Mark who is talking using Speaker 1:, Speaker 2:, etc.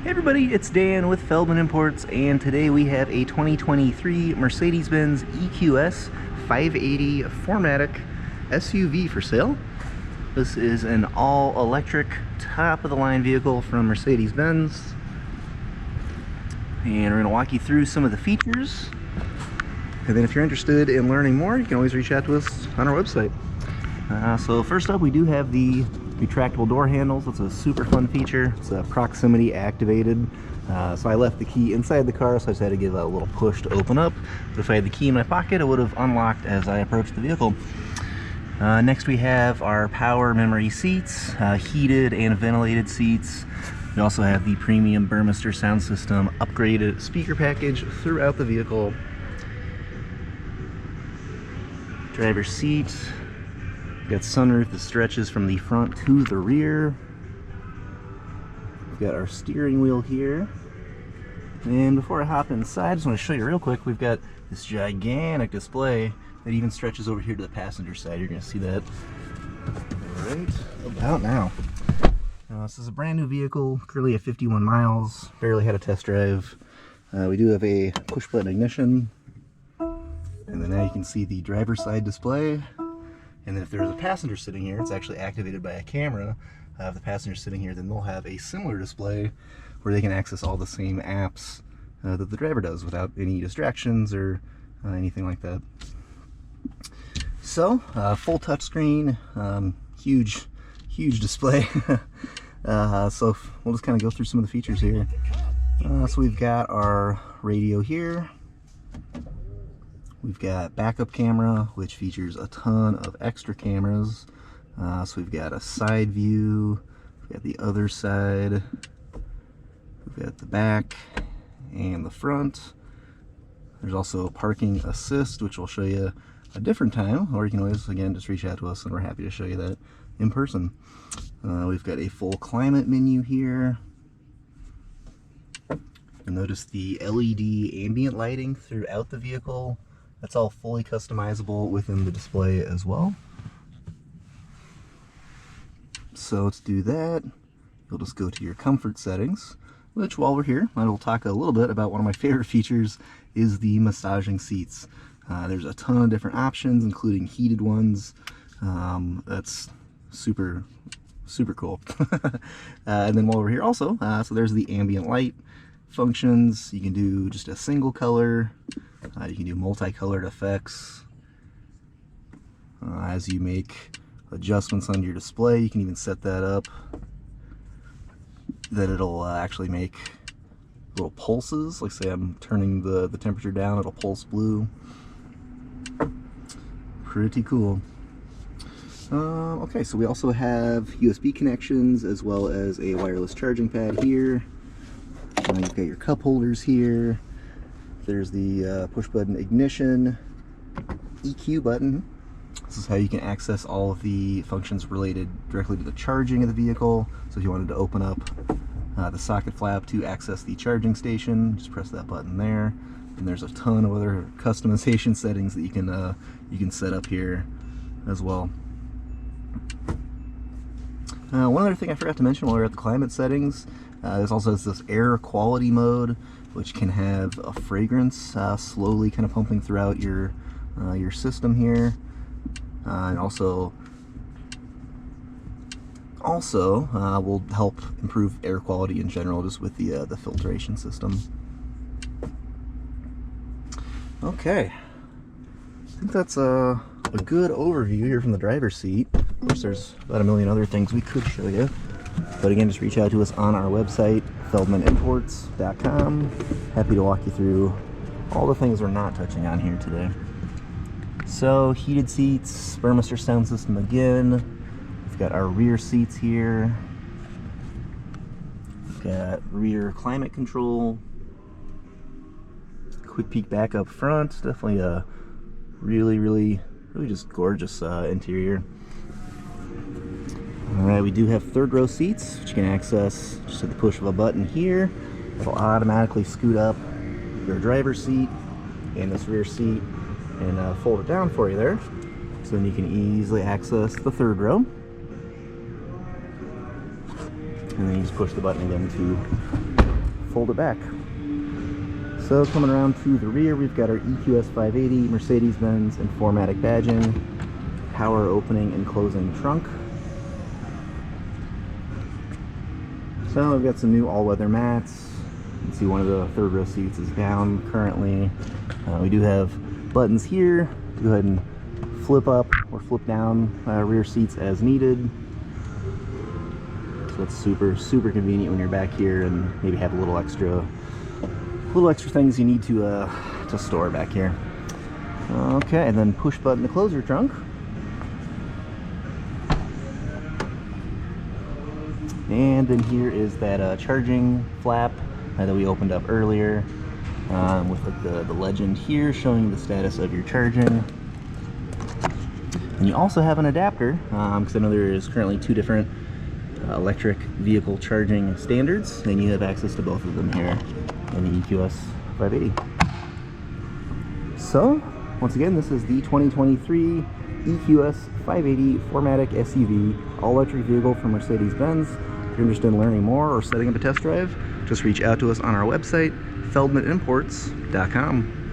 Speaker 1: Hey everybody, it's Dan with Feldmann Imports, and today we have a 2023 Mercedes-Benz EQS 580 4MATIC SUV for sale. This is an all-electric, top-of-the-line vehicle from Mercedes-Benz. And we're going to walk you through some of the features. And then if you're interested in learning more, you can always reach out to us on our website. So first up, we do have the retractable door handles. It's a super fun feature. It's proximity activated. So I left the key inside the car, so I just had to give a little push to open up. But if I had the key in my pocket, it would have unlocked as I approached the vehicle. Next we have our power memory seats, heated and ventilated seats. We also have the premium Burmester sound system, upgraded speaker package throughout the vehicle. Driver's seat. We've got sunroof that stretches from the front to the rear. We've got our steering wheel here. And before I hop inside, I just want to show you real quick, we've got this gigantic display that even stretches over here to the passenger side. You're going to see that right about now. This is a brand new vehicle, currently at 51 miles, barely had a test drive. We do have a push button ignition. And then now you can see the driver's side display. And then if there's a passenger sitting here, it's actually activated by a camera. If the passenger's sitting here, then they'll have a similar display where they can access all the same apps that the driver does without any distractions or anything like that. So, full touchscreen, huge display. So we'll just kind of go through some of the features here. So we've got our radio here. We've got backup camera, which features a ton of extra cameras. So we've got a side view, we've got the other side, we've got the back and the front. There's also parking assist, which we'll show you a different time, or you can always, again, just reach out to us and we're happy to show you that in person. We've got a full climate menu here. You'll notice the LED ambient lighting throughout the vehicle. That's all fully customizable within the display as well. So to do that, you'll just go to your comfort settings, which while we're here, I will talk a little bit about one of my favorite features is the massaging seats. There's a ton of different options, including heated ones. That's super cool. And then while we're here also, so there's the ambient light functions. You can do just a single color. You can do multicolored effects. As you make adjustments on your display, you can even set that up that it'll actually make little pulses. Like say I'm turning the temperature down, it'll pulse blue. Pretty cool. Okay, so we also have USB connections as well as a wireless charging pad here. You've got your cup holders here. There's the push button ignition, EQ button. This is how you can access all of the functions related directly to the charging of the vehicle. So if you wanted to open up the socket flap to access the charging station, just press that button there. And there's a ton of other customization settings that you can set up here as well. One other thing I forgot to mention while we're at the climate settings, this also has this air quality mode, which can have a fragrance slowly kind of pumping throughout your system here, and also will help improve air quality in general just with the filtration system. Okay, I think that's a good overview here from the driver's seat. Of course, there's about a million other things we could show you, but again, just reach out to us on our website, feldmanimports.com. Happy to walk you through all the things we're not touching on here today. So, heated seats, Burmester sound system again. We've got our rear seats here. We've got rear climate control. Quick peek back up front. Definitely a really just gorgeous interior. Alright, we do have third row seats, which you can access just at the push of a button here. It'll automatically scoot up your driver's seat and this rear seat and fold it down for you there. So then you can easily access the third row. And then you just push the button again to fold it back. So coming around to the rear, we've got our EQS 580, Mercedes-Benz and 4MATIC badging, power opening and closing trunk. So we've got some new all-weather mats. You can see one of the third row seats is down currently. We do have buttons here to go ahead and flip up or flip down rear seats as needed. So it's super convenient when you're back here and maybe have a little extra things you need to store back here. Okay, and then push button to close your trunk. And then here is that charging flap that we opened up earlier with like the legend here showing the status of your charging. And you also have an adapter because I know there is currently 2 different electric vehicle charging standards, and you have access to both of them here in the EQS 580. So once again, this is the 2023 EQS 580 4MATIC SUV all-electric vehicle from Mercedes-Benz. If you're interested in learning more or setting up a test drive, just reach out to us on our website, feldmanimports.com.